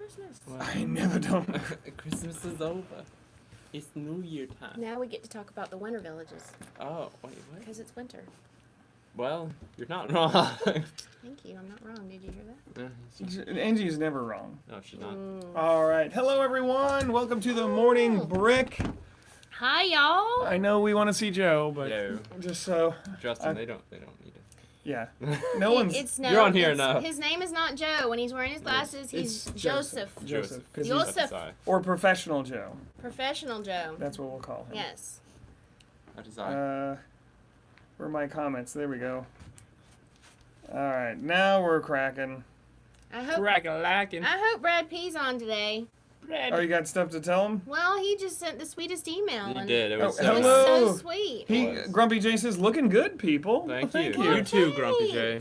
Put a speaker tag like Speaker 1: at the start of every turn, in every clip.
Speaker 1: Christmas.
Speaker 2: Well, I never don't.
Speaker 3: Christmas is over. It's New Year time.
Speaker 1: Now we get to talk about the winter villages.
Speaker 3: Oh, wait, what?
Speaker 1: Because it's winter.
Speaker 3: Well, you're not wrong.
Speaker 1: Thank you. I'm not wrong. Did you hear that?
Speaker 2: Angie's never wrong.
Speaker 3: No, she's not.
Speaker 2: All right. Hello, everyone. Welcome to the Morning Brick.
Speaker 1: Hi, y'all.
Speaker 2: I know we want to see Joe, but
Speaker 3: No.
Speaker 2: just so.
Speaker 3: Justin, they don't need it.
Speaker 2: Yeah. No one's.
Speaker 3: You're on here enough.
Speaker 1: His name is not Joe. When he's wearing his glasses, he's
Speaker 2: It's
Speaker 1: Joseph.
Speaker 2: Joseph. 'Cause
Speaker 1: Joseph.
Speaker 2: or Professional Joe.
Speaker 1: Professional Joe.
Speaker 2: That's what we'll call him.
Speaker 1: Yes.
Speaker 3: That is I.
Speaker 2: Where are my comments? There we go. All right. Now we're cracking.
Speaker 1: I hope
Speaker 3: Crack-a-lackin'.
Speaker 1: Brad P's on today.
Speaker 2: Oh, you got stuff to tell him?
Speaker 1: Well, he just sent the sweetest email.
Speaker 3: You did. It was
Speaker 2: Oh,
Speaker 3: so
Speaker 1: It was
Speaker 3: nice.
Speaker 2: hello.
Speaker 1: so sweet.
Speaker 2: Grumpy J says, looking good, people.
Speaker 3: Thank
Speaker 2: Well,
Speaker 3: you. You too, Grumpy J.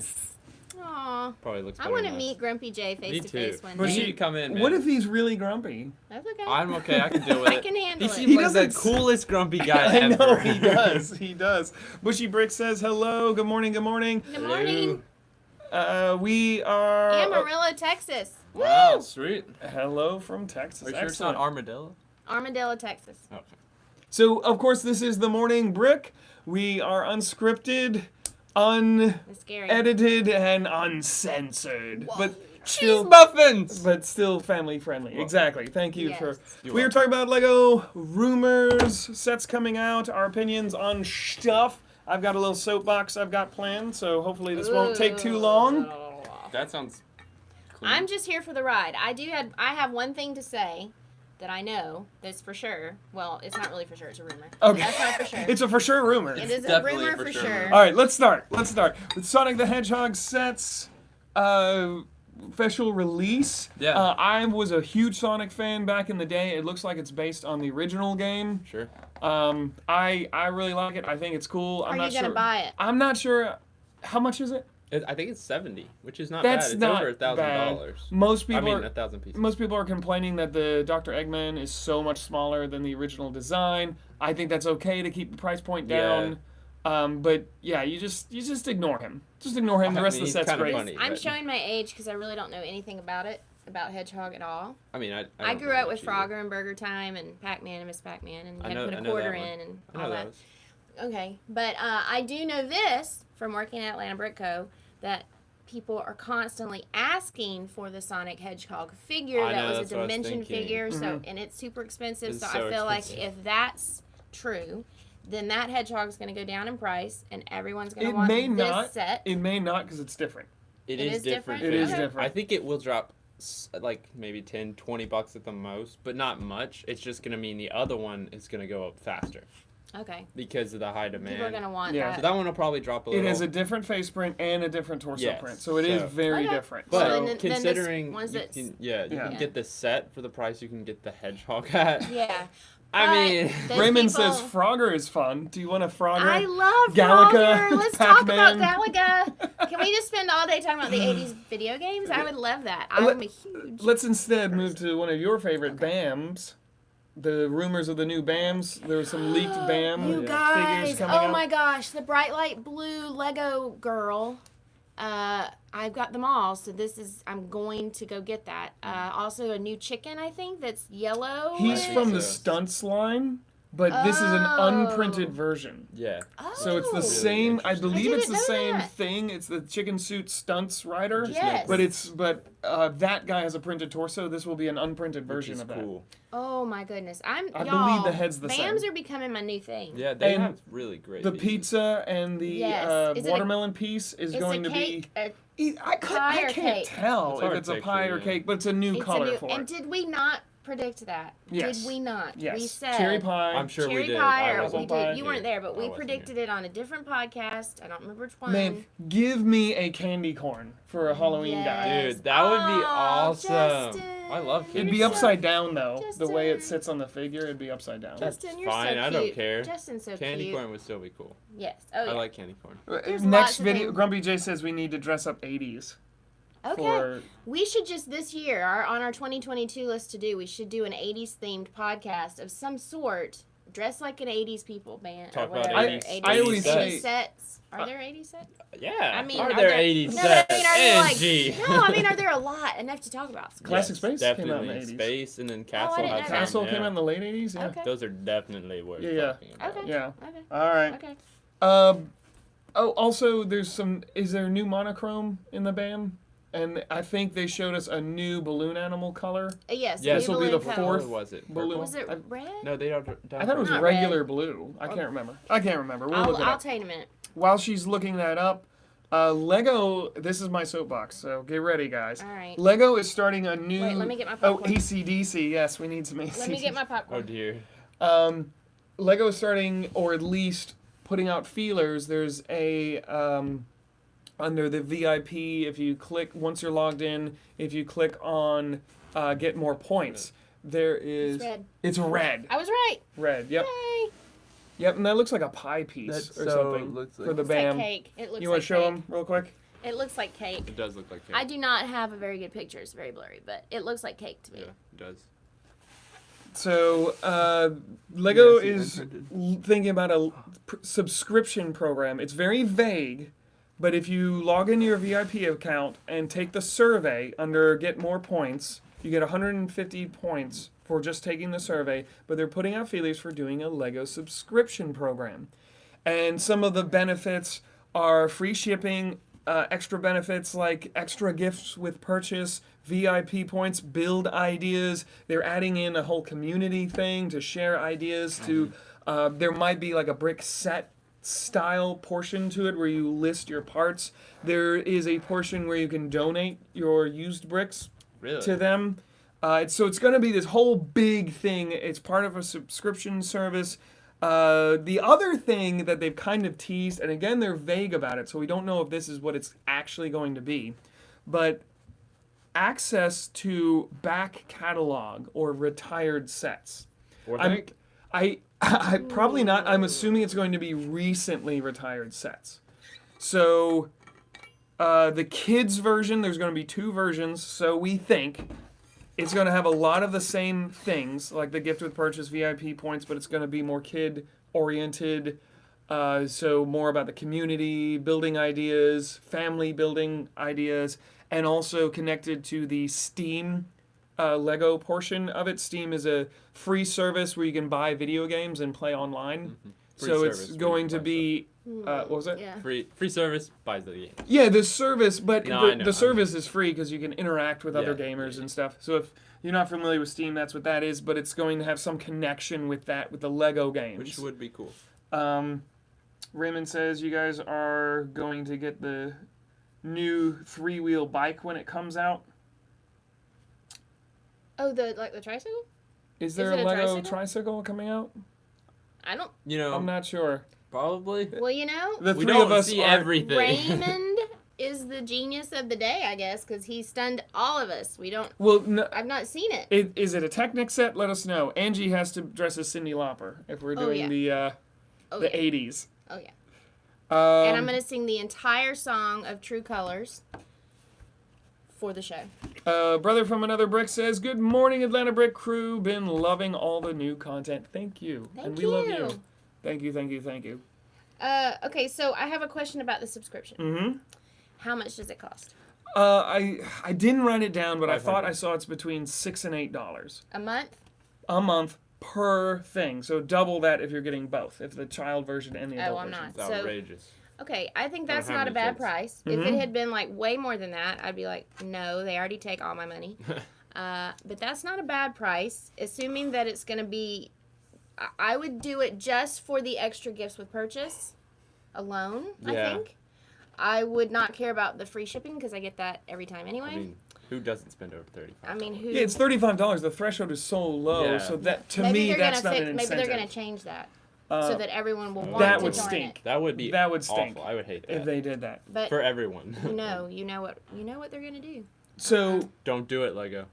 Speaker 1: Aw.
Speaker 3: Probably looks
Speaker 1: I
Speaker 3: better
Speaker 1: want to
Speaker 3: than
Speaker 1: meet
Speaker 3: us.
Speaker 1: Grumpy J face
Speaker 3: Me
Speaker 1: to
Speaker 3: too.
Speaker 1: face one
Speaker 2: But
Speaker 1: day.
Speaker 3: You need to come in, man.
Speaker 2: What if he's really grumpy?
Speaker 1: That's okay.
Speaker 3: I'm okay. I can deal with it.
Speaker 1: I can handle
Speaker 3: He
Speaker 1: it.
Speaker 3: seems
Speaker 2: He
Speaker 3: like the
Speaker 2: doesn't-
Speaker 3: coolest grumpy guy
Speaker 2: I
Speaker 3: ever.
Speaker 2: know, he does. He does. Bushy Brick says, hello, good morning, good morning.
Speaker 1: Good morning.
Speaker 2: We are...
Speaker 1: Amarillo, Texas.
Speaker 3: Wow,
Speaker 1: Woo!
Speaker 3: sweet.
Speaker 2: hello from Texas.
Speaker 3: Are you sure it's
Speaker 2: Excellent.
Speaker 3: not armadillo?
Speaker 1: Armadillo, Texas.
Speaker 3: Okay.
Speaker 2: So, of course, this is the Morning Brick. We are unscripted,
Speaker 1: That's scary.
Speaker 2: unedited, and uncensored. But
Speaker 3: Cheese
Speaker 2: still,
Speaker 3: muffins!
Speaker 2: but still family friendly. Exactly. Thank you
Speaker 1: Yes.
Speaker 2: for...
Speaker 3: You're
Speaker 2: We are talking about Lego rumors, sets coming out, our opinions on stuff. I've got a little soapbox I've got planned, so hopefully this won't take too long.
Speaker 3: That sounds cool.
Speaker 1: I'm just here for the ride. I have one thing to say that I know that's for sure. Well, it's not really for sure. It's a rumor.
Speaker 2: Okay.
Speaker 1: That's not for sure.
Speaker 2: It's a for sure rumor.
Speaker 1: It is a
Speaker 3: definitely
Speaker 1: rumor
Speaker 3: for
Speaker 1: for
Speaker 3: sure.
Speaker 1: sure.
Speaker 2: All right, let's start. With Sonic the Hedgehog sets special release.
Speaker 3: Yeah.
Speaker 2: I was a huge Sonic fan back in the day. It looks like it's based on the original game.
Speaker 3: Sure.
Speaker 2: I really like it. I think it's cool.
Speaker 1: Are you gonna buy it?
Speaker 2: I'm not sure. How much is it?
Speaker 3: I think it's 70, which is not
Speaker 2: That's
Speaker 3: bad. It's
Speaker 2: not
Speaker 3: over $1,000.
Speaker 2: Most people
Speaker 3: I mean,
Speaker 2: are
Speaker 3: 1,000 pieces.
Speaker 2: most people are complaining that the Dr. Eggman is so much smaller than the original design. I think that's okay to keep the price point down. But yeah, you just ignore him. Just ignore him. The rest of the
Speaker 3: he's
Speaker 2: set's
Speaker 3: kinda
Speaker 2: great.
Speaker 3: funny.
Speaker 1: I'm
Speaker 3: but-
Speaker 1: showing my age because I really don't know anything about Hedgehog at all.
Speaker 3: I mean, I
Speaker 1: I
Speaker 3: don't
Speaker 1: grew
Speaker 3: know
Speaker 1: up with
Speaker 3: much either.
Speaker 1: Frogger and Burger Time and Pac-Man and Miss Pac-Man, and you
Speaker 3: I
Speaker 1: had
Speaker 3: know-
Speaker 1: to put
Speaker 3: I
Speaker 1: a
Speaker 3: know
Speaker 1: quarter
Speaker 3: that one.
Speaker 1: in and
Speaker 3: I know
Speaker 1: all that.
Speaker 3: those.
Speaker 1: Okay, but I do know this from working at Atlanta Brick Co. that people are constantly asking for the Sonic Hedgehog figure
Speaker 3: I
Speaker 1: that
Speaker 3: know,
Speaker 1: was
Speaker 3: that's
Speaker 1: a
Speaker 3: what I was
Speaker 1: dimension
Speaker 3: thinking.
Speaker 1: figure, so and it's super expensive.
Speaker 3: It's
Speaker 1: So
Speaker 3: so
Speaker 1: I feel
Speaker 3: expensive.
Speaker 1: like if that's true, then that Hedgehog's going to go down in price, and everyone's going to
Speaker 2: It
Speaker 1: want
Speaker 2: may
Speaker 1: this
Speaker 2: not.
Speaker 1: set.
Speaker 2: It may not because it's different.
Speaker 3: It
Speaker 1: It
Speaker 3: is
Speaker 1: is
Speaker 3: different.
Speaker 1: different?
Speaker 2: It is
Speaker 3: yeah.
Speaker 2: different.
Speaker 3: I think it will drop like maybe 10, 20 bucks at the most, but not much. It's just going to mean the other one is going to go up faster
Speaker 1: Okay,
Speaker 3: because of the high demand.
Speaker 1: people are going to want
Speaker 2: Yeah.
Speaker 3: So
Speaker 1: that.
Speaker 3: that one will probably drop a
Speaker 2: It
Speaker 3: little.
Speaker 2: has a different face print and a different torso
Speaker 3: Yes,
Speaker 2: print, so it is
Speaker 3: so-
Speaker 2: very
Speaker 1: Okay.
Speaker 2: different.
Speaker 3: But
Speaker 1: So-
Speaker 2: So,
Speaker 1: then
Speaker 3: considering
Speaker 1: ones
Speaker 3: you
Speaker 1: that's-
Speaker 3: can, you
Speaker 2: Yeah.
Speaker 3: can get the set for the price you can get the Hedgehog at.
Speaker 1: Yeah.
Speaker 3: I
Speaker 1: But
Speaker 3: mean,
Speaker 1: those
Speaker 2: Raymond
Speaker 1: people-
Speaker 2: says Frogger is fun. Do you want a Frogger?
Speaker 1: I love
Speaker 2: Galaga,
Speaker 1: Frogger. Let's talk about
Speaker 2: Pac-Man.
Speaker 1: Galaga. Can we just spend all day talking about the 80s video games? I would love that. I'm a huge...
Speaker 2: Let's instead move to one of your favorite BAMs. The rumors of the new BAMs. There were some leaked BAM
Speaker 1: You
Speaker 2: figures
Speaker 1: guys,
Speaker 2: coming
Speaker 1: oh
Speaker 2: out.
Speaker 1: my gosh, the bright light blue Lego girl. I've got them all, so I'm going to go get that. Also a new chicken, I think, that's yellow.
Speaker 2: He's
Speaker 3: think
Speaker 2: from the
Speaker 3: so.
Speaker 2: Stunts line, but this is an
Speaker 1: Oh.
Speaker 2: unprinted version.
Speaker 3: yeah.
Speaker 1: Oh.
Speaker 2: So it's the
Speaker 3: Really
Speaker 2: same. I
Speaker 3: interesting.
Speaker 2: believe
Speaker 1: I
Speaker 2: it's the
Speaker 1: didn't know
Speaker 2: same
Speaker 1: that.
Speaker 2: thing. It's the chicken suit Stunts rider.
Speaker 1: Yes.
Speaker 2: But that guy has a printed torso. This will be an unprinted
Speaker 3: Which
Speaker 2: version
Speaker 3: is
Speaker 2: of that.
Speaker 3: cool.
Speaker 1: Oh my goodness.
Speaker 2: I
Speaker 1: y'all,
Speaker 2: believe the head's the
Speaker 1: BAMs
Speaker 2: same.
Speaker 1: are becoming my new thing.
Speaker 3: Yeah, they
Speaker 2: And
Speaker 3: have really great.
Speaker 2: The
Speaker 3: pieces.
Speaker 2: pizza and the
Speaker 1: Yes. Is it a-
Speaker 2: watermelon piece is
Speaker 1: It's
Speaker 2: going
Speaker 1: a
Speaker 2: to
Speaker 1: cake.
Speaker 2: be. I
Speaker 1: pie or
Speaker 2: can't
Speaker 1: cake?
Speaker 2: tell
Speaker 3: It's
Speaker 2: if
Speaker 3: hard
Speaker 2: it's
Speaker 3: to
Speaker 2: a pie
Speaker 3: picture,
Speaker 2: or
Speaker 3: yeah.
Speaker 2: cake, but it's a new
Speaker 1: It's
Speaker 2: color
Speaker 1: a new,
Speaker 2: for
Speaker 1: and
Speaker 2: it.
Speaker 1: did we not predict that?
Speaker 2: Yes.
Speaker 1: Did we not?
Speaker 2: Yes.
Speaker 1: We said
Speaker 2: cherry pie.
Speaker 3: I'm sure
Speaker 1: cherry
Speaker 3: we did.
Speaker 1: pie,
Speaker 3: I
Speaker 1: or
Speaker 3: wasn't
Speaker 1: we
Speaker 2: pie.
Speaker 1: did. You weren't there, but
Speaker 3: I
Speaker 1: we
Speaker 3: wasn't
Speaker 1: predicted it on a different podcast. I don't remember which one.
Speaker 2: Man, give me a candy corn for a Halloween guy.
Speaker 1: Yes.
Speaker 3: Dude, that would be
Speaker 1: Oh,
Speaker 3: awesome.
Speaker 1: Justin.
Speaker 3: I love
Speaker 2: It'd
Speaker 3: candy
Speaker 2: be
Speaker 3: corn.
Speaker 2: upside down though. The way it
Speaker 1: Justin.
Speaker 2: sits on the figure, it'd be upside down.
Speaker 3: That's
Speaker 1: Justin, you're
Speaker 3: fine,
Speaker 1: so
Speaker 3: I don't
Speaker 1: cute.
Speaker 3: care.
Speaker 1: Justin's so
Speaker 3: Candy
Speaker 1: cute.
Speaker 3: corn would still be cool.
Speaker 1: Yes. Oh yeah.
Speaker 3: I like candy corn.
Speaker 1: There's
Speaker 2: Next
Speaker 1: lots of
Speaker 2: video,
Speaker 1: things.
Speaker 2: Grumpy J says we need to dress up 80s.
Speaker 1: Okay.
Speaker 2: For
Speaker 1: We should just this year, on our 2022 list to do, we should do an 80s themed podcast of some sort dress like an 80s people band.
Speaker 3: Talk
Speaker 1: or
Speaker 3: about
Speaker 1: whatever.
Speaker 3: 80s.
Speaker 2: I always
Speaker 1: 80s
Speaker 2: say-
Speaker 1: sets. Are there 80s sets?
Speaker 3: Yeah.
Speaker 1: I mean,
Speaker 3: are
Speaker 1: are
Speaker 3: there
Speaker 1: there-
Speaker 3: 80
Speaker 1: No,
Speaker 3: sets?
Speaker 1: but I mean, are there
Speaker 3: Angie.
Speaker 1: no, I mean, are there a lot? Enough to talk about.
Speaker 2: Classic Space came out in
Speaker 3: Definitely
Speaker 2: the 80s.
Speaker 3: Space, and then
Speaker 1: I
Speaker 3: Castle
Speaker 1: didn't
Speaker 3: had
Speaker 1: know that.
Speaker 3: some,
Speaker 2: Castle
Speaker 3: yeah.
Speaker 2: came out in the late 80s. Yeah.
Speaker 1: Okay.
Speaker 3: Those are definitely worth
Speaker 2: Yeah.
Speaker 3: talking about.
Speaker 1: Okay.
Speaker 2: Yeah.
Speaker 1: Okay.
Speaker 2: All right.
Speaker 1: Okay.
Speaker 2: Oh, also, there's some. Is there new monochrome in the band? And I think they showed us a new balloon animal color.
Speaker 1: Yes.
Speaker 3: Yeah,
Speaker 2: This will be the
Speaker 1: Balloon
Speaker 2: fourth
Speaker 3: What was it?
Speaker 2: balloon.
Speaker 3: Purple?
Speaker 1: Was it
Speaker 2: I-
Speaker 1: red?
Speaker 3: No, they don't.
Speaker 2: I thought it was
Speaker 1: Not
Speaker 2: regular
Speaker 1: red.
Speaker 2: blue. I can't remember. We'll look it
Speaker 1: I'll
Speaker 2: up.
Speaker 1: tell you in a minute.
Speaker 2: While she's looking that up, Lego. This is my soapbox, so get ready, guys.
Speaker 1: All right.
Speaker 2: Lego is starting a new.
Speaker 1: Wait, let me get my
Speaker 2: Oh,
Speaker 1: popcorn.
Speaker 2: AC/DC. Yes, we need some AC/DC.
Speaker 1: Let me get my
Speaker 3: Oh
Speaker 1: popcorn.
Speaker 3: dear.
Speaker 2: Lego is starting, or at least putting out feelers. There's a under the VIP. If you click once you're logged in, if you click on get more points, there is.
Speaker 1: It's red.
Speaker 2: It's red.
Speaker 1: I was right.
Speaker 2: Red. Yep.
Speaker 1: Yay.
Speaker 2: Yep. And that looks like a pie piece
Speaker 3: That's
Speaker 2: or
Speaker 3: so-
Speaker 2: something
Speaker 3: looks
Speaker 2: for
Speaker 3: like-
Speaker 2: the
Speaker 1: It's like
Speaker 2: band.
Speaker 1: cake. It looks
Speaker 2: You
Speaker 1: like
Speaker 2: want to show
Speaker 1: cake.
Speaker 2: them real quick?
Speaker 1: It looks like cake.
Speaker 3: It does look like cake.
Speaker 1: I do not have a very good picture. It's very blurry, but it looks like cake to me.
Speaker 3: Yeah, it does.
Speaker 2: So, Lego
Speaker 3: Yeah, I see
Speaker 2: is
Speaker 3: imprinted.
Speaker 2: thinking about a subscription program. It's very vague, but if you log in your VIP account and take the survey under Get More Points, you get 150 points for just taking the survey, but they're putting out feelers for doing a Lego subscription program. And some of the benefits are free shipping, extra benefits like extra gifts with purchase, VIP points, build ideas. They're adding in a whole community thing to share ideas. To there might be like a brick set style portion to it where you list your parts. There is a portion where you can donate your used bricks
Speaker 3: Really?
Speaker 2: to them. So it's going to be this whole big thing. It's part of a subscription service. The other thing that they've kind of teased, and again, they're vague about it, so we don't know if this is what it's actually going to be, but access to back catalog or retired sets.
Speaker 3: Or
Speaker 2: I'm-
Speaker 3: think?
Speaker 2: I probably not. I'm assuming it's going to be recently retired sets. So the kids version, there's going to be 2 versions. So we think it's going to have a lot of the same things, like the gift with purchase, VIP points, but it's going to be more kid oriented. So more about the community, building ideas, family building ideas, and also connected to the Steam Lego portion of it. Steam is a free service where you can buy video games and play online.
Speaker 3: Free
Speaker 2: So
Speaker 3: service
Speaker 2: it's
Speaker 3: where
Speaker 2: going
Speaker 3: you
Speaker 2: to
Speaker 3: buy
Speaker 2: be what was it?
Speaker 1: Yeah.
Speaker 3: Free service buys the game.
Speaker 2: Yeah, the service, but
Speaker 3: No, I know,
Speaker 2: the
Speaker 3: I
Speaker 2: service is free because you can interact with other
Speaker 3: Yeah,
Speaker 2: gamers
Speaker 3: yeah,
Speaker 2: and stuff. So if you're not familiar with Steam, that's what that is. But it's going to have some connection with that, with the Lego games.
Speaker 3: Which would be cool.
Speaker 2: Raymond says you guys are going to get the new 3-wheel bike when it comes out.
Speaker 1: Oh, the tricycle?
Speaker 2: Is there
Speaker 1: it
Speaker 2: a
Speaker 1: a
Speaker 2: Lego
Speaker 1: tricycle?
Speaker 2: tricycle coming out?
Speaker 1: I don't.
Speaker 3: You know,
Speaker 2: I'm not sure.
Speaker 3: probably.
Speaker 1: Well, you know,
Speaker 2: The
Speaker 3: We
Speaker 2: 3
Speaker 3: don't
Speaker 2: of us
Speaker 3: see
Speaker 2: are.
Speaker 3: everything.
Speaker 1: Raymond is the genius of the day, I guess, because he stunned all of us. We don't.
Speaker 2: Well, no,
Speaker 1: I've not seen it.
Speaker 2: is it a Technic set? Let us know. Angie has to dress as Cyndi Lauper if we're
Speaker 1: Oh,
Speaker 2: doing
Speaker 1: yeah.
Speaker 2: the
Speaker 1: Oh
Speaker 2: the
Speaker 1: yeah.
Speaker 2: 80s.
Speaker 1: Oh yeah. And I'm
Speaker 2: Um,
Speaker 1: gonna sing the entire song of True Colors for the show.
Speaker 2: Brother from Another Brick says, "Good morning, Atlanta Brick crew. Been loving all the new content. Thank you,
Speaker 1: Thank
Speaker 2: and we
Speaker 1: you.
Speaker 2: love you. Thank you, thank you, thank you."
Speaker 1: Okay, so I have a question about the subscription.
Speaker 2: Mm-hmm.
Speaker 1: How much does it cost?
Speaker 2: I didn't write it down, but I thought
Speaker 3: 500.
Speaker 2: I saw it's between $6 and $8
Speaker 1: A month?
Speaker 2: a month per thing. So double that if you're getting both, if the child version and the adult
Speaker 1: Oh, I'm
Speaker 2: version.
Speaker 1: not.
Speaker 3: It's
Speaker 1: So
Speaker 3: outrageous.
Speaker 1: okay, I think
Speaker 3: I don't
Speaker 1: that's
Speaker 3: have
Speaker 1: not a
Speaker 3: any
Speaker 1: bad
Speaker 3: kids.
Speaker 1: price. If
Speaker 2: Mhm.
Speaker 1: it had been like way more than that, I'd be like, no, they already take all my money. But that's not a bad price, assuming that it's going to be. I would do it just for the extra gifts with purchase alone. I
Speaker 3: Yeah.
Speaker 1: think I would not care about the free shipping because I get that every time anyway.
Speaker 3: I mean, who doesn't spend over 35?
Speaker 1: I mean, who?
Speaker 2: Yeah, it's $35. The threshold is so low,
Speaker 3: Yeah.
Speaker 2: so that to
Speaker 1: maybe
Speaker 2: me
Speaker 1: they're
Speaker 2: that's
Speaker 1: gonna
Speaker 2: not an
Speaker 1: maybe
Speaker 2: incentive.
Speaker 1: they're gonna change that
Speaker 2: Uh,
Speaker 1: so that everyone will want
Speaker 2: that
Speaker 1: to
Speaker 2: would
Speaker 1: join
Speaker 2: stink.
Speaker 1: it.
Speaker 3: That would be
Speaker 2: That would stink
Speaker 3: awful. I would hate that.
Speaker 2: if they did that.
Speaker 1: But
Speaker 3: For everyone.
Speaker 1: you know what they're gonna do.
Speaker 2: So
Speaker 3: Don't do it, Lego.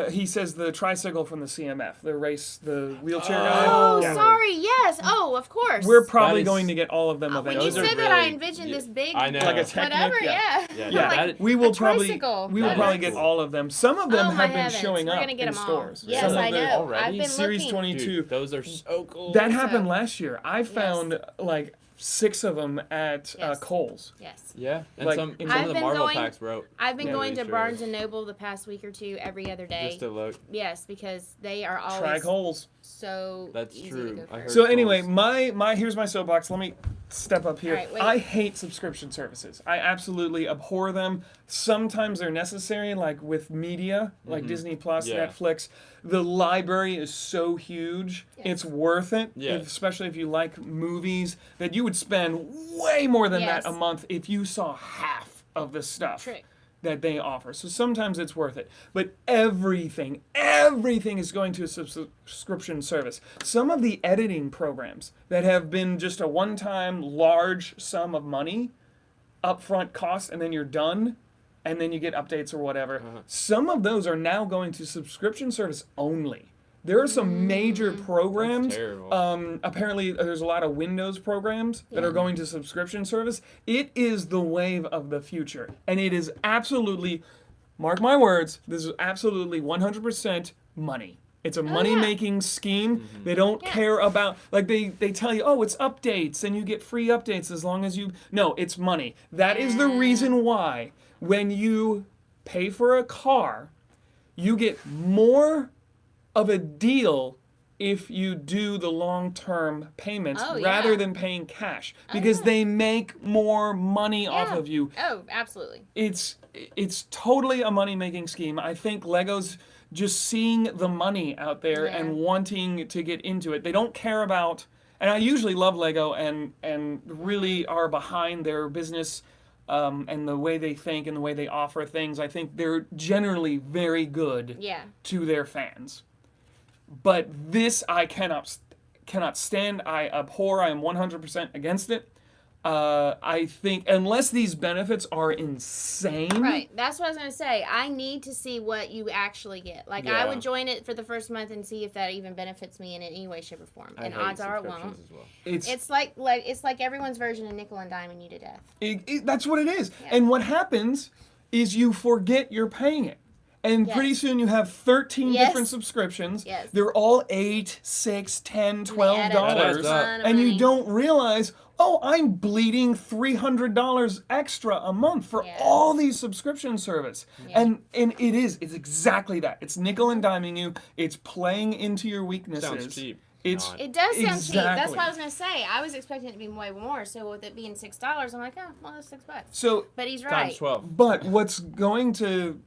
Speaker 2: he says the Tricycle from the CMF, the wheelchair guy.
Speaker 1: Oh,
Speaker 2: Yeah.
Speaker 1: sorry. Yes. Oh, of course.
Speaker 2: We're probably
Speaker 3: That is-
Speaker 2: going to get all of them
Speaker 1: When you
Speaker 2: eventually.
Speaker 3: Those are
Speaker 1: said that, I
Speaker 3: really-
Speaker 1: envisioned
Speaker 3: yeah,
Speaker 1: this big,
Speaker 3: I know.
Speaker 2: Like a Technic,
Speaker 1: whatever.
Speaker 2: yeah.
Speaker 1: Yeah.
Speaker 3: Yeah,
Speaker 1: I'm
Speaker 3: that-
Speaker 1: like,
Speaker 2: We will
Speaker 1: a
Speaker 2: probably
Speaker 1: tricycle.
Speaker 2: we will
Speaker 3: That
Speaker 2: probably
Speaker 3: is
Speaker 2: get
Speaker 3: cool.
Speaker 2: all of them. Some of them
Speaker 1: Oh, my
Speaker 2: have been
Speaker 1: heavens.
Speaker 2: showing
Speaker 1: We're
Speaker 2: up
Speaker 1: gonna get
Speaker 2: in
Speaker 1: them all.
Speaker 2: stores.
Speaker 1: Yes,
Speaker 2: Some
Speaker 1: I
Speaker 2: of the-
Speaker 1: know.
Speaker 3: already?
Speaker 1: I've been
Speaker 2: Series
Speaker 1: looking.
Speaker 2: 22.
Speaker 3: Dude, those are so cool.
Speaker 2: That happened
Speaker 1: So-
Speaker 2: last year. I found like 6 of them at
Speaker 1: Yes.
Speaker 2: Kohl's.
Speaker 1: Yes.
Speaker 3: Yeah, and
Speaker 2: Like,
Speaker 3: some
Speaker 2: in-
Speaker 3: of
Speaker 1: I've
Speaker 3: the
Speaker 1: been
Speaker 3: Marvel
Speaker 1: going-
Speaker 3: packs wrote
Speaker 1: I've been
Speaker 2: Yeah.
Speaker 1: going to
Speaker 3: Really
Speaker 1: Barnes
Speaker 3: sure.
Speaker 1: and Noble the past week or two every other day.
Speaker 3: just to look.
Speaker 1: Yes, because they are always
Speaker 2: Try Kohl's.
Speaker 1: so
Speaker 3: That's
Speaker 1: easy
Speaker 3: true.
Speaker 1: to go
Speaker 3: I
Speaker 1: for.
Speaker 3: heard-
Speaker 2: So anyway,
Speaker 3: Kohl's.
Speaker 2: my here's my soapbox. Let me step up here.
Speaker 1: All right, wait.
Speaker 2: I hate subscription services. I absolutely abhor them. Sometimes they're necessary, like with media, like Disney Plus,
Speaker 3: Yeah.
Speaker 2: Netflix. The library is so huge.
Speaker 1: Yes.
Speaker 2: It's worth it,
Speaker 3: Yeah.
Speaker 2: especially if you like movies, that you would spend way more than
Speaker 1: Yes.
Speaker 2: that a month if you saw half of the stuff
Speaker 1: Trick.
Speaker 2: that they offer. So sometimes it's worth it. But everything is going to a subscription service. Some of the editing programs that have been just a one-time large sum of money, upfront cost, and then you're done, and then you get updates or whatever. Some of those are now going to subscription service only. There are some major programs.
Speaker 3: terrible.
Speaker 2: Apparently, there's a lot of Windows programs that are going to subscription service. It is the wave of the future. And it is absolutely, mark my words, this is absolutely 100% money. It's a money-making scheme. They don't care about, like they tell you, oh, it's updates and you get free updates as long as you, no, it's money. That is the reason why when you pay for a car, you get more of a deal if you do the long-term payments
Speaker 1: Oh,
Speaker 2: rather
Speaker 1: yeah.
Speaker 2: than paying cash because they make more money off
Speaker 1: Yeah.
Speaker 2: of you.
Speaker 1: Oh, absolutely.
Speaker 2: It's totally a money-making scheme. I think Lego's just seeing the money out there
Speaker 1: Yeah.
Speaker 2: and wanting to get into it. They don't care about, and I usually love Lego and really are behind their business and the way they think and the way they offer things. I think they're generally very good
Speaker 1: Yeah.
Speaker 2: to their fans. But this I cannot stand. I abhor. I am 100% against it. I think unless these benefits are insane,
Speaker 1: Right. That's what I was going to say. I need to see what you actually get. Like, I
Speaker 3: Yeah.
Speaker 1: would join it for the first month and see if that even benefits me in any way, shape, or form.
Speaker 3: I
Speaker 1: And
Speaker 3: hate
Speaker 1: odds are it won't.
Speaker 3: subscriptions as well.
Speaker 1: It's like everyone's version of nickel and diming you to death.
Speaker 2: That's what it is.
Speaker 1: Yeah.
Speaker 2: And what happens is you forget you're paying it. And
Speaker 1: Yes.
Speaker 2: pretty soon you have 13
Speaker 1: Yes.
Speaker 2: different subscriptions.
Speaker 1: Yes.
Speaker 2: They're all $8, $6, $10,
Speaker 1: They add up to a
Speaker 2: $12.
Speaker 1: ton of
Speaker 2: And you
Speaker 1: money.
Speaker 2: don't realize, oh, I'm bleeding $300 extra a month for
Speaker 1: Yeah.
Speaker 2: all these subscription service.
Speaker 1: Yeah.
Speaker 2: And it's exactly that. It's nickel and diming you. It's playing into your weaknesses.
Speaker 3: Sounds cheap.
Speaker 2: It's
Speaker 3: Not.
Speaker 1: It does sound cheap. That's
Speaker 2: Exactly.
Speaker 1: what I was going to say. I was expecting it to be way more. So with it being $6, I'm like, oh, well, that's $6.
Speaker 2: so
Speaker 1: But he's
Speaker 3: Times
Speaker 1: right.
Speaker 3: 12.
Speaker 2: But what's going to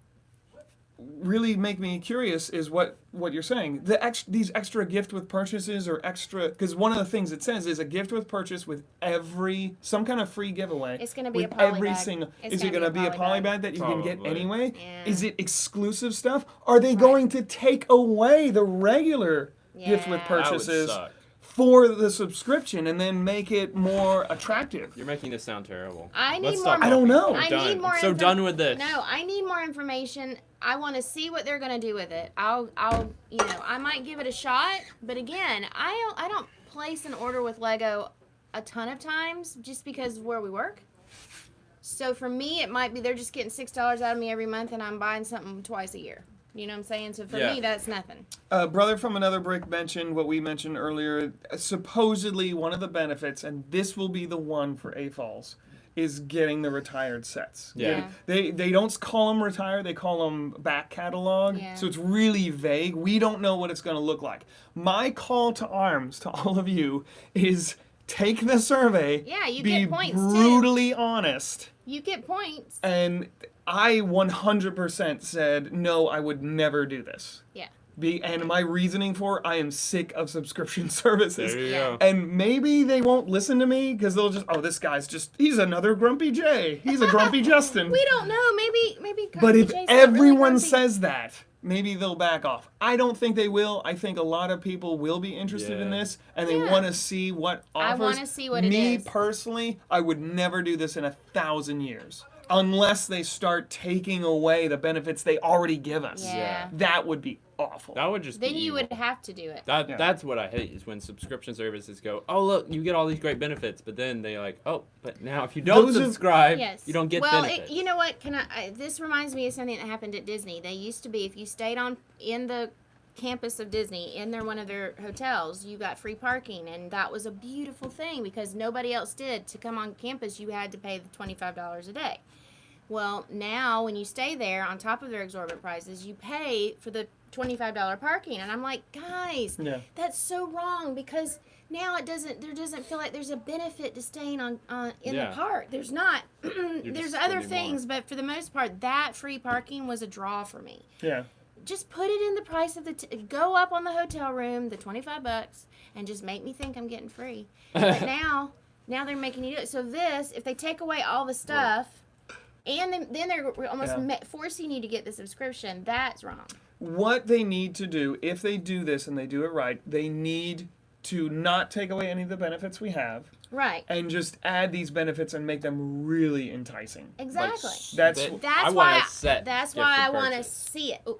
Speaker 2: really make me curious is what you're saying. These extra gift with purchases or extra, because one of the things it says is a gift with purchase with some kind of free giveaway.
Speaker 1: It's gonna be
Speaker 2: with
Speaker 1: a poly
Speaker 2: every
Speaker 1: bag.
Speaker 2: single.
Speaker 1: It's
Speaker 2: Is it
Speaker 1: gonna
Speaker 2: going to be a poly
Speaker 1: bag.
Speaker 2: bag that you can get
Speaker 3: Probably.
Speaker 2: anyway?
Speaker 1: Yeah.
Speaker 2: Is it exclusive stuff? Are they going to take away the regular gift with
Speaker 1: Yeah.
Speaker 3: That would
Speaker 2: purchases
Speaker 3: suck.
Speaker 2: for the subscription and then make it more attractive?
Speaker 3: You're making this sound terrible.
Speaker 1: I need
Speaker 3: Let's
Speaker 1: more-
Speaker 3: stop
Speaker 2: I don't know.
Speaker 3: I'm
Speaker 1: I
Speaker 3: done.
Speaker 1: need more
Speaker 3: I'm so
Speaker 1: info-
Speaker 3: done with this.
Speaker 1: No, I need more information. I want to see what they're gonna do with it. I'll, I might give it a shot. But again, I don't place an order with Lego a ton of times just because of where we work. So for me, it might be they're just getting $6 out of me every month, and I'm buying something twice a year. You know what I'm saying? So for
Speaker 3: Yeah.
Speaker 1: me, that's nothing.
Speaker 2: Brother from another brick mentioned what we mentioned earlier. Supposedly, one of the benefits, and this will be the one for AFOLs, is getting the retired sets.
Speaker 3: Yeah.
Speaker 2: They don't call them retired, they call them back catalog.
Speaker 1: Yeah.
Speaker 2: So it's really vague. We don't know what it's going to look like. My call to arms to all of you is take the survey.
Speaker 1: Yeah, you
Speaker 2: be
Speaker 1: get points, too.
Speaker 2: brutally honest.
Speaker 1: You get points.
Speaker 2: And I 100% said, no, I would never do this.
Speaker 1: Yeah.
Speaker 2: And my reasoning for I am sick of subscription services.
Speaker 3: There you
Speaker 1: Yeah.
Speaker 3: go.
Speaker 2: And maybe they won't listen to me because they'll just, oh, this guy's he's another grumpy Jay. He's a grumpy Justin.
Speaker 1: We don't know. Maybe.
Speaker 2: But if
Speaker 1: Jay's not really
Speaker 2: everyone
Speaker 1: grumpy.
Speaker 2: says that, maybe they'll back off. I don't think they will. I think a lot of people will be interested in
Speaker 3: Yeah.
Speaker 2: this, and they
Speaker 1: Yeah.
Speaker 2: want to see what offers.
Speaker 1: I wanna see what it
Speaker 2: Me
Speaker 1: is.
Speaker 2: personally, I would never do this in 1,000 years. unless they start taking away the benefits they already give us.
Speaker 1: Yeah.
Speaker 2: That would be awful.
Speaker 3: That would just
Speaker 1: Then
Speaker 3: be
Speaker 1: you
Speaker 3: evil.
Speaker 1: would have to do it.
Speaker 3: That's what I hate is when subscription services go, oh look, you get all these great benefits, but then they like, oh, but now if you don't
Speaker 2: Those are-
Speaker 3: subscribe,
Speaker 1: Yes.
Speaker 3: you don't get
Speaker 1: well,
Speaker 3: benefits.
Speaker 1: you know what? This reminds me of something that happened at Disney. They used to be, if you stayed in the campus of Disney, in one of their hotels, you got free parking, and that was a beautiful thing because nobody else did. To come on campus, you had to pay the $25 a day. Well, now when you stay there, on top of their exorbitant prices, you pay for the $25 parking, and I'm like, guys, that's so wrong because now there doesn't feel like there's a benefit to staying in the park. There's not. There's other things, but for the most part, that free parking was a draw for me.
Speaker 2: Yeah.
Speaker 1: Just put it in the price of go up on the hotel room, the $25, and just make me think I'm getting free. But now they're making you do it. So if they take away all the stuff, and then they're almost forcing you to get the subscription, that's wrong.
Speaker 2: What they need to do, if they do this and they do it right, they need to not take away any of the benefits we have.
Speaker 1: Right.
Speaker 2: And just add these benefits and make them really enticing.
Speaker 1: Exactly.
Speaker 2: That's
Speaker 1: why I want to see it. Ooh,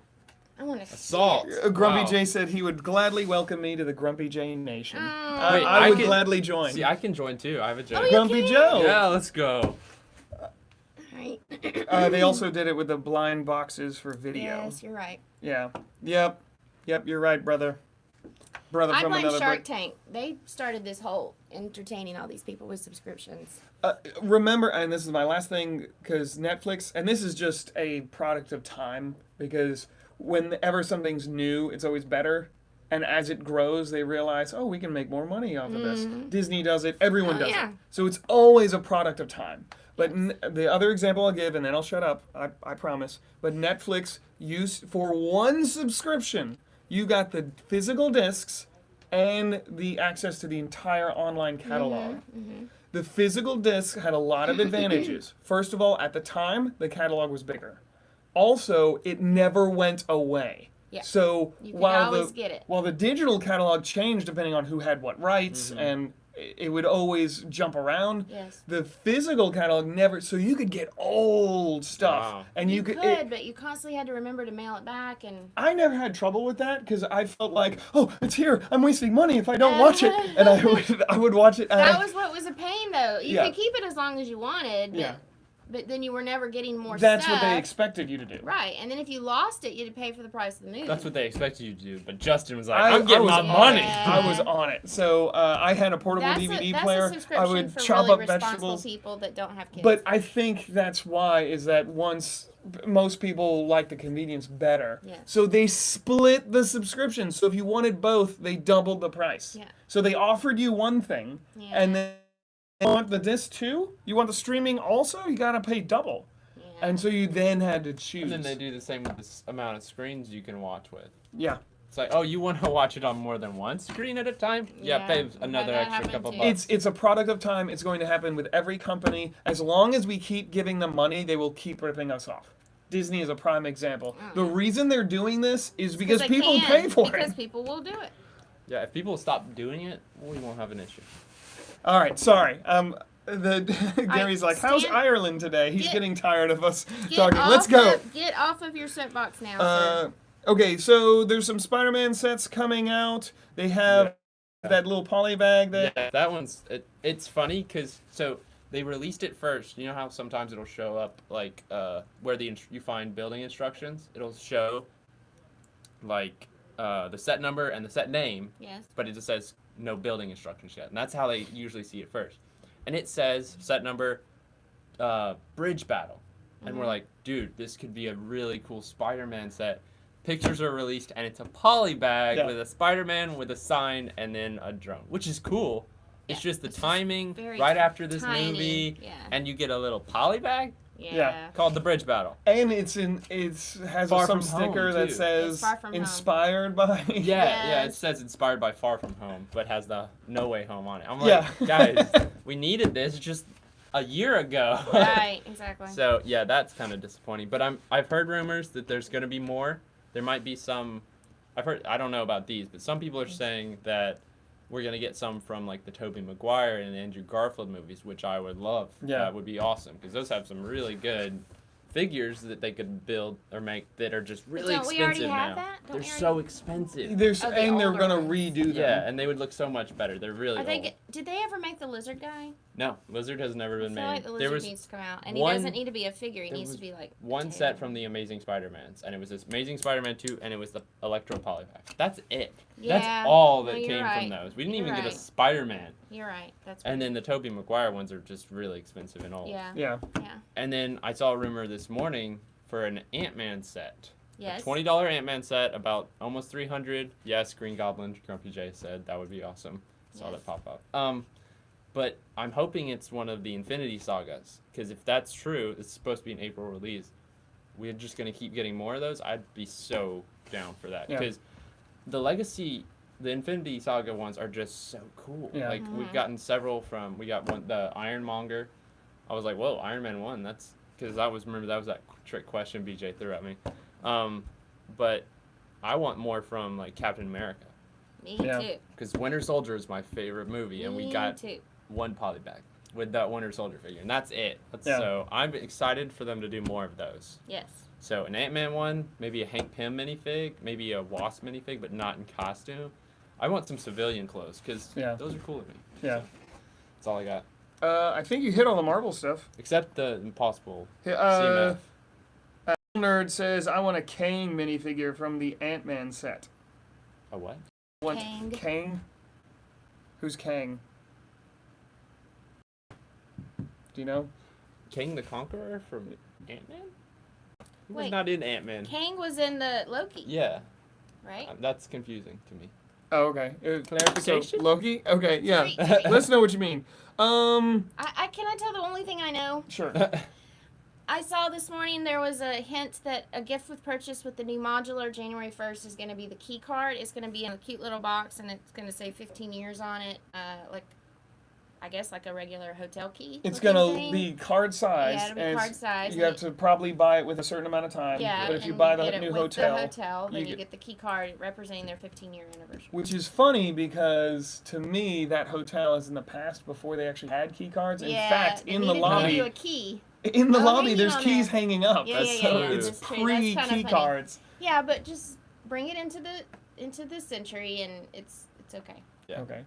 Speaker 1: I want to see it.
Speaker 2: Grumpy J said he would gladly welcome me to the Grumpy J Nation.
Speaker 1: Oh.
Speaker 2: I would gladly join.
Speaker 3: See, I can join too. I have a J.
Speaker 2: Grumpy Joe.
Speaker 3: Yeah, let's go.
Speaker 1: Right.
Speaker 2: They also did it with the blind boxes for video.
Speaker 1: Yes, you're right.
Speaker 2: Yeah. Yep, you're right, brother.
Speaker 1: I blame Shark Tank. They started this whole entertaining all these people with subscriptions.
Speaker 2: Remember, and this is my last thing, because Netflix, and this is just a product of time, because whenever something's new, it's always better. And as it grows, they realize, oh, we can make more money off of this. Disney does it. Everyone does it. So it's always a product of time. But the other example I'll give, and then I'll shut up, I promise. But Netflix, for one subscription, you got the physical discs and the access to the entire online catalog. The physical disc had a lot of advantages. First of all, at the time, the catalog was bigger. Also, it never went away.
Speaker 1: Yeah.
Speaker 2: So
Speaker 1: you could always get it.
Speaker 2: While the digital catalog changed depending on who had what rights, and it would always jump around.
Speaker 1: Yes.
Speaker 2: The physical catalog never, so you could get old stuff, and you could,
Speaker 1: but you constantly had to remember to mail it back. And
Speaker 2: I never had trouble with that because I felt like, oh, it's here. I'm wasting money if I don't watch it, and I would watch it.
Speaker 1: That was what was a pain, though. You could keep it as long as you wanted, but, but then you were never getting more stuff.
Speaker 2: That's what they expected you to do.
Speaker 1: Right, and then if you lost it, you had to pay for the price of the movie.
Speaker 3: That's what they expected you to do, but Justin was like, I'm getting my money.
Speaker 2: I was on it. So I had a portable DVD player. I would
Speaker 1: for
Speaker 2: chop
Speaker 1: really
Speaker 2: up
Speaker 1: responsible
Speaker 2: vegetables.
Speaker 1: People that don't have kids.
Speaker 2: But I think that's why is that once most people like the convenience better.
Speaker 1: Yeah.
Speaker 2: So they split the subscription. So if you wanted both, they doubled the price.
Speaker 1: Yeah.
Speaker 2: So they offered you one thing, and then you want the disc too? You want the streaming also? You got to pay double. And so you then had to choose.
Speaker 3: And then they do the same with this amount of screens you can watch with.
Speaker 2: Yeah.
Speaker 3: It's like, oh, you want to watch it on more than one screen at a time? Yeah, pay another extra couple bucks.
Speaker 2: It's a product of time. It's going to happen with every company. As long as we keep giving them money, they will keep ripping us off. Disney is a prime example. The reason they're doing this is because people pay for it.
Speaker 1: Because people will do it.
Speaker 3: Yeah, if people stop doing it, we won't have an issue.
Speaker 2: All right, sorry. Gary's like, how's Ireland today? He's getting tired of us talking. Let's go.
Speaker 1: Get off of your soapbox now, sir.
Speaker 2: Okay, so there's some Spider-Man sets coming out. They have that little poly bag that...
Speaker 3: Yeah, that one's... It's funny because... So, they released it first. You know how sometimes it'll show up, like, where you find building instructions? It'll show, like, the set number and the set name.
Speaker 1: Yes.
Speaker 3: But it just says no building instructions yet. And that's how they usually see it first. And it says set number, bridge battle. And we're like, dude, this could be a really cool Spider-Man set. Pictures are released, and it's a poly bag with a Spider-Man with a sign and then a drone, which is cool. It's just the timing right after this movie, and you get a little poly bag.
Speaker 1: Yeah.
Speaker 3: Called the Bridge Battle.
Speaker 2: And it has some sticker that says inspired by.
Speaker 3: Yeah, it says inspired by Far From Home, but has the No Way Home on it. I'm like, guys, we needed this just a year ago.
Speaker 1: Right, exactly.
Speaker 3: So yeah, that's kind of disappointing. But I've heard rumors that there's going to be more. There might be some. I don't know about these, but some people are saying that we're gonna get some from like the Tobey Maguire and Andrew Garfield movies, which I would love.
Speaker 2: Yeah.
Speaker 3: That would be awesome because those have some really good figures that they could build or make that are just really
Speaker 1: Don't we
Speaker 3: expensive
Speaker 1: already have
Speaker 3: now.
Speaker 1: that? Don't
Speaker 3: They're
Speaker 1: we
Speaker 3: so expensive.
Speaker 2: There's
Speaker 1: Oh, the
Speaker 2: and they're
Speaker 1: older
Speaker 2: gonna
Speaker 1: ones.
Speaker 2: redo them.
Speaker 3: Yeah, and they would look so much better. They're really
Speaker 1: Are they?
Speaker 3: old.
Speaker 1: Did they ever make the lizard guy?
Speaker 3: No, Lizard has never
Speaker 1: I
Speaker 3: been
Speaker 1: feel
Speaker 3: made.
Speaker 1: like the
Speaker 3: There
Speaker 1: lizard
Speaker 3: was
Speaker 1: needs to come out, and
Speaker 3: one-
Speaker 1: he doesn't need to be a figure. He
Speaker 3: there
Speaker 1: needs to
Speaker 3: was
Speaker 1: be like a
Speaker 3: one
Speaker 1: tail.
Speaker 3: set from the Amazing Spider-Mans, and it was this Amazing Spider-Man 2, and it was the Electro Polypack. That's it.
Speaker 1: Yeah,
Speaker 3: That's all that
Speaker 1: no, you're
Speaker 3: came
Speaker 1: right.
Speaker 3: from those. We didn't
Speaker 1: You're
Speaker 3: even get a
Speaker 1: right.
Speaker 3: Spider-Man.
Speaker 1: You're right. That's
Speaker 3: And
Speaker 1: weird.
Speaker 3: then the Tobey Maguire ones are just really expensive and old.
Speaker 1: Yeah.
Speaker 2: Yeah.
Speaker 1: Yeah.
Speaker 3: And then I saw a rumor this morning for an Ant-Man set.
Speaker 1: Yes.
Speaker 3: A $20 Ant-Man set, about almost $300. Yes, Green Goblin, Grumpy J said that would be awesome. Saw
Speaker 1: Yes.
Speaker 3: that pop up. But I'm hoping it's one of the Infinity Sagas, because if that's true, it's supposed to be an April release. We're just gonna keep getting more of those. I'd be so down for that,
Speaker 2: Yeah.
Speaker 3: because the the Infinity Saga ones are just so cool.
Speaker 2: Yeah.
Speaker 3: Like we've gotten several from. We got one, the Ironmonger. I was like, whoa, Iron Man 1. That's because that was that trick question BJ threw at me. But I want more from like Captain America,
Speaker 1: Me
Speaker 2: Yeah.
Speaker 1: too.
Speaker 3: because Winter Soldier is my favorite movie, and we
Speaker 1: Me
Speaker 3: got
Speaker 1: too.
Speaker 3: one polybag with that Winter Soldier figure, and that's it.
Speaker 2: Yeah.
Speaker 3: So I'm excited for them to do more of those.
Speaker 1: Yes.
Speaker 3: So an Ant-Man one, maybe a Hank Pym minifig, maybe a Wasp minifig, but not in costume. I want some civilian clothes because
Speaker 2: Yeah.
Speaker 3: those are cool to me.
Speaker 2: Yeah.
Speaker 3: So, that's all I got,
Speaker 2: I think you hit all the Marvel stuff.
Speaker 3: except the Impossible
Speaker 2: Yeah,
Speaker 3: CMF.
Speaker 2: Nerd says, I want a Kang minifigure from the Ant-Man set.
Speaker 3: A what?
Speaker 2: Want
Speaker 1: Kang.
Speaker 2: Kang? Who's Kang? Do you know?
Speaker 3: King the Conqueror from Ant-Man? He was
Speaker 1: Wait.
Speaker 3: not in Ant-Man.
Speaker 1: Kang was in the Loki,
Speaker 3: Yeah,
Speaker 1: right?
Speaker 3: that's confusing to me.
Speaker 2: Oh, okay.
Speaker 3: Clarification?
Speaker 2: So, Loki? Okay, yeah.
Speaker 1: Sorry.
Speaker 2: Let's know what you mean.
Speaker 1: I can I tell the only thing I know?
Speaker 2: Sure.
Speaker 1: I saw this morning there was a hint that a gift with purchase with the new modular January 1st is going to be the key card. It's going to be in a cute little box and it's going to say 15 years on it. Like, I guess like a regular hotel key.
Speaker 2: It's
Speaker 1: looking
Speaker 2: gonna
Speaker 1: thing.
Speaker 2: be card size.
Speaker 1: Yeah, it'll be
Speaker 2: and
Speaker 1: card size.
Speaker 2: You have to probably buy it with a certain amount of time.
Speaker 1: Yeah,
Speaker 2: But if you
Speaker 1: and
Speaker 2: buy
Speaker 1: get
Speaker 2: the
Speaker 1: it
Speaker 2: new
Speaker 1: with
Speaker 2: hotel,
Speaker 1: the hotel, then
Speaker 2: you
Speaker 1: you
Speaker 2: get-
Speaker 1: get the key card representing their 15-year anniversary.
Speaker 2: which is funny because to me that hotel is in the past before they actually had key cards. In
Speaker 1: Yeah,
Speaker 2: fact,
Speaker 1: they
Speaker 2: in the
Speaker 1: needed to give
Speaker 2: lobby,
Speaker 1: you a key.
Speaker 2: in the
Speaker 1: Oh,
Speaker 2: lobby,
Speaker 1: hanging
Speaker 2: there's
Speaker 1: on
Speaker 2: keys
Speaker 1: there.
Speaker 2: hanging up.
Speaker 1: Yeah,
Speaker 3: That's
Speaker 1: yeah,
Speaker 3: so
Speaker 1: yeah.
Speaker 3: rude.
Speaker 2: It's
Speaker 1: That's true. That's
Speaker 2: pre
Speaker 1: kinda
Speaker 2: key
Speaker 1: funny.
Speaker 2: cards.
Speaker 1: Yeah, but just bring it into this century and it's okay.
Speaker 3: Yeah.
Speaker 2: Okay.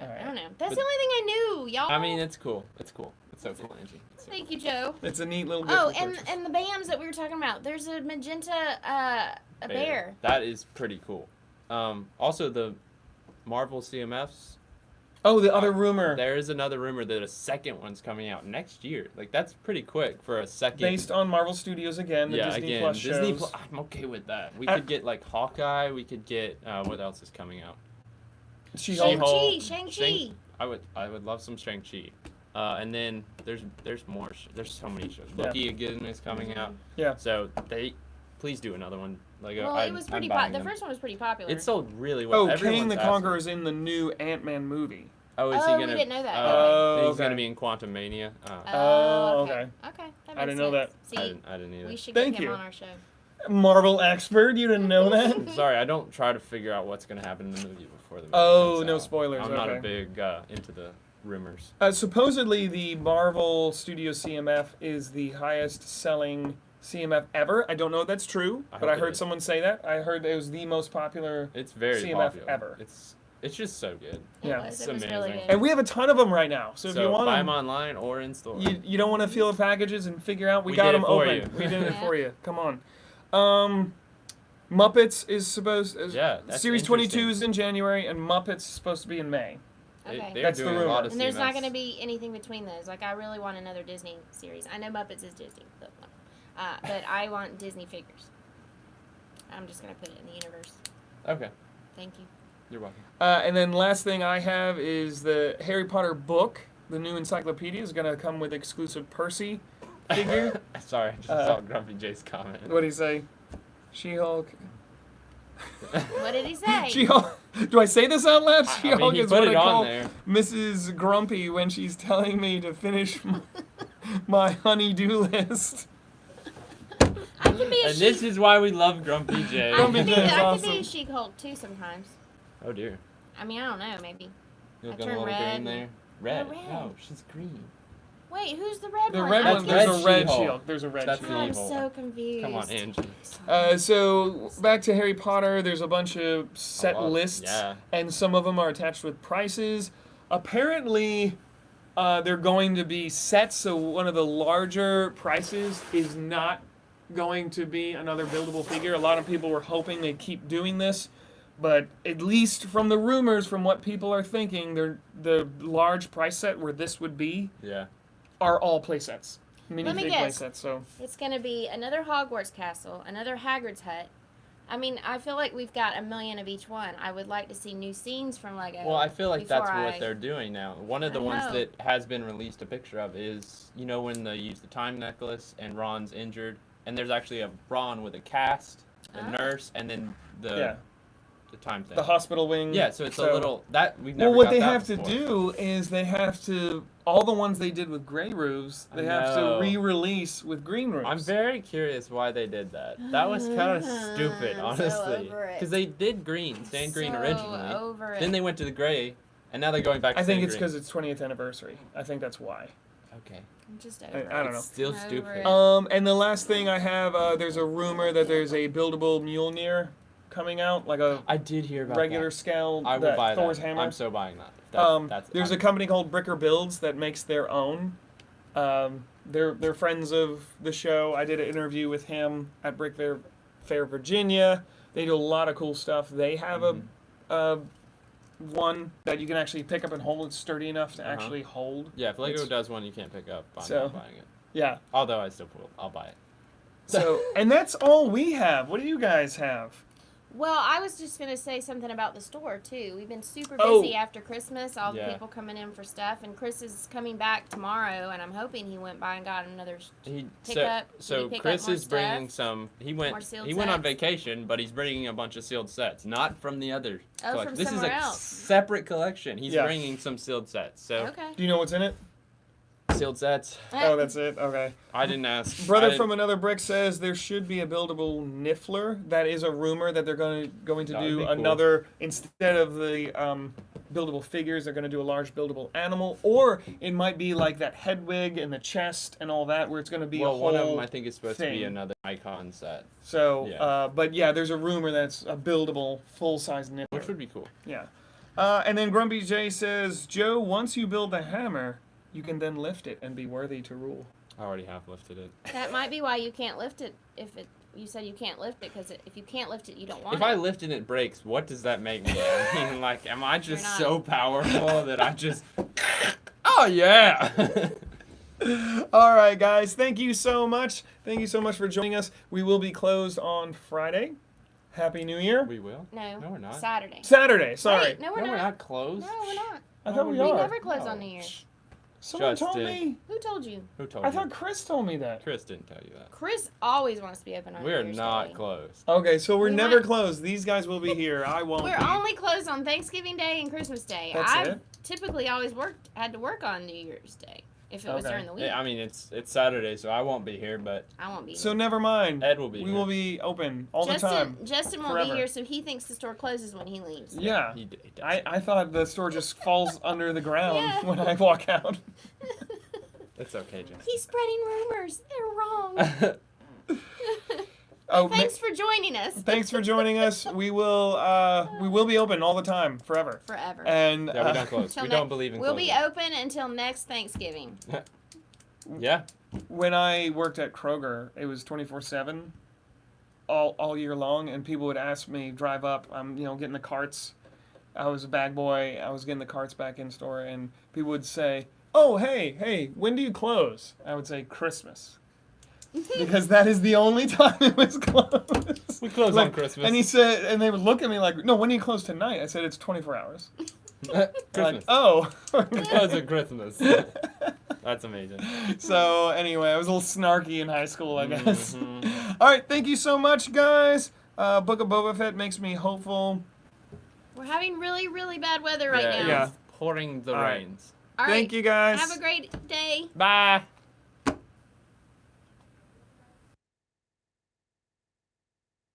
Speaker 2: All
Speaker 1: I
Speaker 2: right.
Speaker 1: don't know. That's
Speaker 3: But-
Speaker 1: the only thing I knew, y'all.
Speaker 3: I mean, it's cool. It's cool. It's so cool, Angie. It's so
Speaker 1: Thank you, Joe.
Speaker 2: It's a neat little gift.
Speaker 1: Oh,
Speaker 2: for
Speaker 1: and
Speaker 2: purchase.
Speaker 1: and the BAMs that we were talking about. There's a magenta a bear.
Speaker 3: That is pretty cool. Also, the Marvel CMFs.
Speaker 2: Oh, the other rumor
Speaker 3: There is another rumor that a second one's coming out next year. Like that's pretty quick for a second.
Speaker 2: based on Marvel Studios again. The
Speaker 3: yeah,
Speaker 2: Disney
Speaker 3: again,
Speaker 2: Plus
Speaker 3: Disney.
Speaker 2: shows.
Speaker 3: I'm okay with that. We
Speaker 2: I-
Speaker 3: could get like Hawkeye. We could get what else is coming out?
Speaker 2: She-Hulk.
Speaker 3: She-Hulk.
Speaker 1: Shang-Chi.
Speaker 3: I would love some Shang-Chi. And then there's more. There's so many shows.
Speaker 2: Yeah.
Speaker 3: Loki again is coming out.
Speaker 2: Yeah.
Speaker 3: So please do another one. Like
Speaker 1: Well, it was pretty
Speaker 3: I'm buying
Speaker 1: the
Speaker 3: them.
Speaker 1: first one was pretty popular.
Speaker 3: It sold really well.
Speaker 2: Oh, Kang
Speaker 3: Everyone's
Speaker 2: the
Speaker 3: asking.
Speaker 2: Conqueror is in the new Ant-Man movie.
Speaker 3: Oh, is
Speaker 1: Oh,
Speaker 3: he
Speaker 1: we
Speaker 3: gonna?
Speaker 1: didn't know that.
Speaker 2: Oh,
Speaker 3: he's
Speaker 2: okay.
Speaker 3: gonna be in Quantum Mania.
Speaker 2: Oh,
Speaker 1: okay.
Speaker 2: okay.
Speaker 1: Okay. That
Speaker 2: I
Speaker 1: makes
Speaker 2: didn't know
Speaker 1: sense.
Speaker 2: that.
Speaker 3: I
Speaker 1: See,
Speaker 3: didn't either.
Speaker 1: we should
Speaker 2: Thank
Speaker 1: get him
Speaker 2: you.
Speaker 1: on our show.
Speaker 2: Marvel expert, you didn't know that?
Speaker 3: Sorry, I don't try to figure out what's gonna happen in the movie before the movie
Speaker 2: Oh,
Speaker 3: comes
Speaker 2: no
Speaker 3: out.
Speaker 2: spoilers,
Speaker 3: I'm not a
Speaker 2: okay.
Speaker 3: big into the rumors.
Speaker 2: Supposedly, the Marvel Studio CMF is the highest selling CMF ever. I don't know if that's true,
Speaker 3: I
Speaker 2: but
Speaker 3: hope
Speaker 2: I
Speaker 3: it
Speaker 2: heard
Speaker 3: is.
Speaker 2: someone say that. I heard it was the most popular.
Speaker 3: It's very
Speaker 2: CMF
Speaker 3: popular.
Speaker 2: ever.
Speaker 3: It's just so good.
Speaker 2: Yeah.
Speaker 1: It was
Speaker 3: It's
Speaker 1: really
Speaker 3: amazing.
Speaker 1: good.
Speaker 2: And we have a ton of them right now. So if you want
Speaker 3: buy
Speaker 2: them,
Speaker 3: them online or in store.
Speaker 2: you don't want to feel the packages and figure out we
Speaker 3: We
Speaker 2: got
Speaker 3: did it
Speaker 2: them
Speaker 3: for
Speaker 2: open.
Speaker 3: you.
Speaker 2: We did it
Speaker 1: Yeah.
Speaker 2: for you. Come on. Muppets is supposed.
Speaker 3: Yeah, that's
Speaker 2: Series 22
Speaker 3: interesting.
Speaker 2: is in January, and Muppets is supposed to be in May.
Speaker 1: Okay.
Speaker 3: They're
Speaker 2: That's the
Speaker 3: doing a
Speaker 2: rumor.
Speaker 3: lot of
Speaker 1: And there's not
Speaker 3: CMFs.
Speaker 1: going to be anything between those. Like, I really want another Disney series. I know Muppets is Disney, but I want Disney figures. I'm just going to put it in the universe.
Speaker 3: Okay,
Speaker 1: Thank you.
Speaker 3: you're welcome.
Speaker 2: And then last thing I have is the Harry Potter book. The new encyclopedia is going to come with exclusive Percy figure.
Speaker 3: Sorry, I just saw Grumpy Jay's comment.
Speaker 2: What do you say? She-Hulk.
Speaker 1: What did he say?
Speaker 2: She-Hulk. Do I say this out loud?
Speaker 3: I
Speaker 2: She-Hulk
Speaker 3: mean, he
Speaker 2: is
Speaker 3: put
Speaker 2: what
Speaker 3: it
Speaker 2: I
Speaker 3: on
Speaker 2: call
Speaker 3: there.
Speaker 2: Mrs. Grumpy when she's telling me to finish my honey-do list.
Speaker 1: I can be a
Speaker 3: And this is why we love Grumpy Jay.
Speaker 2: Grumpy Jay is
Speaker 1: I can
Speaker 2: awesome.
Speaker 1: be a She-Hulk too sometimes.
Speaker 3: Oh dear.
Speaker 1: I mean, I don't know. Maybe.
Speaker 3: You'll
Speaker 1: I
Speaker 3: get a
Speaker 1: turn
Speaker 3: little
Speaker 1: red
Speaker 3: green there. Red.
Speaker 1: red.
Speaker 3: No, she's green.
Speaker 1: Wait, who's the red
Speaker 2: The
Speaker 1: one?
Speaker 2: red
Speaker 1: I
Speaker 2: one,
Speaker 1: can't-
Speaker 2: there's a
Speaker 3: Red
Speaker 2: red
Speaker 3: She-Hulk.
Speaker 2: shield. There's a red
Speaker 3: That's
Speaker 2: shield.
Speaker 3: the
Speaker 1: I'm
Speaker 3: evil
Speaker 1: so
Speaker 3: one.
Speaker 1: confused.
Speaker 3: Come on, Angie.
Speaker 2: So back to Harry Potter, there's a bunch of set lists,
Speaker 3: Yeah.
Speaker 2: and some of them are attached with prices. Apparently, they're going to be sets, so one of the larger prices is not going to be another buildable figure. A lot of people were hoping they'd keep doing this, but at least from the rumors, from what people are thinking, the large price set where this would be
Speaker 3: Yeah.
Speaker 2: are all play sets.
Speaker 1: Let me
Speaker 2: Minifig play
Speaker 1: guess.
Speaker 2: sets, so...
Speaker 1: It's going to be another Hogwarts castle, another Hagrid's hut. I mean, I feel like we've got a million of each one. I would like to see new scenes from Lego.
Speaker 3: Well, I feel like that's
Speaker 1: before
Speaker 3: what
Speaker 1: I-
Speaker 3: they're doing now. One of the
Speaker 1: I
Speaker 3: ones
Speaker 1: know.
Speaker 3: that has been released a picture of is, you know, when they use the time necklace and Ron's injured, and there's actually a Ron with a cast, a
Speaker 1: Oh.
Speaker 3: nurse, and then the
Speaker 2: Yeah.
Speaker 3: time thing.
Speaker 2: The hospital wing.
Speaker 3: Yeah, so it's a little that we've never.
Speaker 2: Well, what
Speaker 3: got
Speaker 2: they
Speaker 3: that
Speaker 2: have
Speaker 3: before.
Speaker 2: to do is they have to all the ones they did with gray roofs. They have to
Speaker 3: know.
Speaker 2: re-release with green roofs.
Speaker 3: I'm very curious why they did that. That was kind of stupid,
Speaker 1: I'm so
Speaker 3: honestly.
Speaker 1: over it.
Speaker 3: Because they did green, sand green
Speaker 1: So
Speaker 3: originally.
Speaker 1: over it.
Speaker 3: Then they went to the gray, and now they're going back to
Speaker 2: I think
Speaker 3: sand
Speaker 2: it's
Speaker 3: green.
Speaker 2: because it's 20th anniversary. I think that's why.
Speaker 3: Okay.
Speaker 1: I'm just
Speaker 2: I
Speaker 1: over it.
Speaker 2: don't know.
Speaker 3: It's still
Speaker 1: Over
Speaker 3: stupid.
Speaker 1: it.
Speaker 2: And the last thing I have, there's a rumor that there's a buildable Mjolnir coming out, like a
Speaker 3: I did hear about
Speaker 2: regular
Speaker 3: that.
Speaker 2: scale
Speaker 3: I will
Speaker 2: that
Speaker 3: buy
Speaker 2: Thor's
Speaker 3: that.
Speaker 2: hammer.
Speaker 3: I'm so buying that. That's
Speaker 2: There's a company called Bricker Builds that makes their own. They're friends of the show. I did an interview with him at Brick Fair, Virginia. They do a lot of cool stuff. They have a one that you can actually pick up and hold. It's sturdy enough to actually hold.
Speaker 3: Yeah, if Lego
Speaker 2: It's-
Speaker 3: does one you can't pick up, I'm
Speaker 2: So-
Speaker 3: not buying it.
Speaker 2: Yeah.
Speaker 3: Although I still will. I'll buy it.
Speaker 2: So, and that's all we have. What do you guys have?
Speaker 1: Well, I was just going to say something about the store, too. We've been super
Speaker 2: Oh.
Speaker 1: busy after Christmas, all the
Speaker 3: Yeah.
Speaker 1: people coming in for stuff, and Chris is coming back tomorrow, and I'm hoping he went by and got another pick up. Did
Speaker 3: So
Speaker 1: he pick
Speaker 3: Chris
Speaker 1: up more
Speaker 3: is bringing
Speaker 1: stuff?
Speaker 3: some. He
Speaker 1: More
Speaker 3: went.
Speaker 1: sealed
Speaker 3: He went on
Speaker 1: sets?
Speaker 3: vacation, but he's bringing a bunch of sealed sets, not from the other.
Speaker 1: Oh,
Speaker 3: collection.
Speaker 1: from
Speaker 3: This is
Speaker 1: somewhere
Speaker 3: a
Speaker 1: else.
Speaker 3: separate collection. He's
Speaker 2: Yeah.
Speaker 3: bringing some sealed sets. So
Speaker 1: Okay.
Speaker 2: Do you know what's in it?
Speaker 3: sealed sets.
Speaker 2: Oh, that's it. Okay.
Speaker 3: I didn't ask.
Speaker 2: Brother from Another Brick says there should be a buildable Niffler. That is a rumor that they're going to
Speaker 3: That would be
Speaker 2: do
Speaker 3: cool.
Speaker 2: another, instead of the buildable figures, they're going to do a large buildable animal. Or it might be like that Hedwig and the chest and all that, where it's going to be a
Speaker 3: Well,
Speaker 2: whole
Speaker 3: one of them I think is supposed to be
Speaker 2: thing.
Speaker 3: another icon set,
Speaker 2: So,
Speaker 3: Yeah.
Speaker 2: but yeah, there's a rumor that's a buildable full-size Niffler.
Speaker 3: which would be cool.
Speaker 2: Yeah. And then Grumpy J says, Joe, once you build the hammer, you can then lift it and be worthy to rule.
Speaker 3: I already have lifted it.
Speaker 1: That might be why you can't lift it. You said you can't lift it because if you can't lift it, you don't want
Speaker 3: If
Speaker 1: it.
Speaker 3: I lift and it breaks, what does that make me? I mean, like, am I just
Speaker 1: not.
Speaker 3: so powerful that I just? Oh yeah.
Speaker 2: All right, guys. Thank you so much. Thank you so much for joining us. We will be closed on Friday. Happy New Year.
Speaker 3: We will.
Speaker 1: No,
Speaker 3: No, we're not.
Speaker 1: Saturday.
Speaker 2: Saturday. Sorry.
Speaker 1: Wait, no, we're
Speaker 3: No,
Speaker 1: not.
Speaker 3: we're not closed.
Speaker 1: No, we're not.
Speaker 2: I thought we
Speaker 1: We
Speaker 2: are.
Speaker 1: never close
Speaker 3: No.
Speaker 1: on New Year's.
Speaker 2: Someone told
Speaker 3: Justin.
Speaker 2: me.
Speaker 1: Who told you?
Speaker 3: Who told
Speaker 2: I
Speaker 3: you?
Speaker 2: thought Chris told me that.
Speaker 3: Chris didn't tell you that.
Speaker 1: Chris always wants to be open on
Speaker 3: We're
Speaker 1: New Year's
Speaker 3: not
Speaker 1: Day.
Speaker 3: closed.
Speaker 2: Okay, so we're
Speaker 1: We
Speaker 2: never
Speaker 1: might-
Speaker 2: closed. These guys will be here. I won't.
Speaker 1: We're
Speaker 2: be.
Speaker 1: only closed on Thanksgiving Day and Christmas Day.
Speaker 2: That's
Speaker 1: I've
Speaker 2: it?
Speaker 1: typically always had to work on New Year's Day if it was
Speaker 2: Okay.
Speaker 1: during the week.
Speaker 3: Yeah, I mean it's Saturday, so I won't be here, but
Speaker 1: I won't be.
Speaker 2: So never mind.
Speaker 3: Ed will be
Speaker 2: We
Speaker 3: here.
Speaker 2: will be open all
Speaker 1: Justin,
Speaker 2: the time.
Speaker 1: Justin won't
Speaker 2: Forever.
Speaker 1: be here, so he thinks the store closes when he leaves.
Speaker 2: Yeah.
Speaker 3: He does.
Speaker 2: I thought the store just falls under the ground
Speaker 1: Yeah.
Speaker 2: when I walk out.
Speaker 3: It's okay, Justin.
Speaker 1: He's spreading rumors. They're wrong.
Speaker 2: Oh,
Speaker 1: Thanks for joining us.
Speaker 2: thanks for joining us. We will be open all the time, forever.
Speaker 1: Forever.
Speaker 2: And
Speaker 3: Yeah, we don't close.
Speaker 1: Till
Speaker 3: We
Speaker 1: ne-
Speaker 3: don't believe in
Speaker 1: We'll be
Speaker 3: closing.
Speaker 1: open until next Thanksgiving.
Speaker 3: Yeah.
Speaker 2: when I worked at Kroger, it was 24/7, all year long, and people would ask me, drive up, I'm getting the carts. I was a bag boy. I was getting the carts back in store, and people would say, "Oh, hey, when do you close?" I would say Christmas. Because that is the only time it was closed.
Speaker 3: We close on Christmas.
Speaker 2: And he said, and they would look at me like, "No, when do you close tonight?" I said, "It's 24 hours." Like,
Speaker 3: Christmas.
Speaker 2: oh.
Speaker 3: We close at Christmas. That's amazing.
Speaker 2: So anyway, I was a little snarky in high school, I guess.
Speaker 3: Mhm.
Speaker 2: All right, thank you so much, guys. Book of Boba Fett makes me hopeful.
Speaker 1: We're having really, really bad weather right
Speaker 3: Yeah,
Speaker 1: now.
Speaker 2: Yeah.
Speaker 3: it's pouring the
Speaker 2: All right.
Speaker 3: rains.
Speaker 1: All right.
Speaker 2: Thank you, guys.
Speaker 1: Have a great day.
Speaker 3: Bye.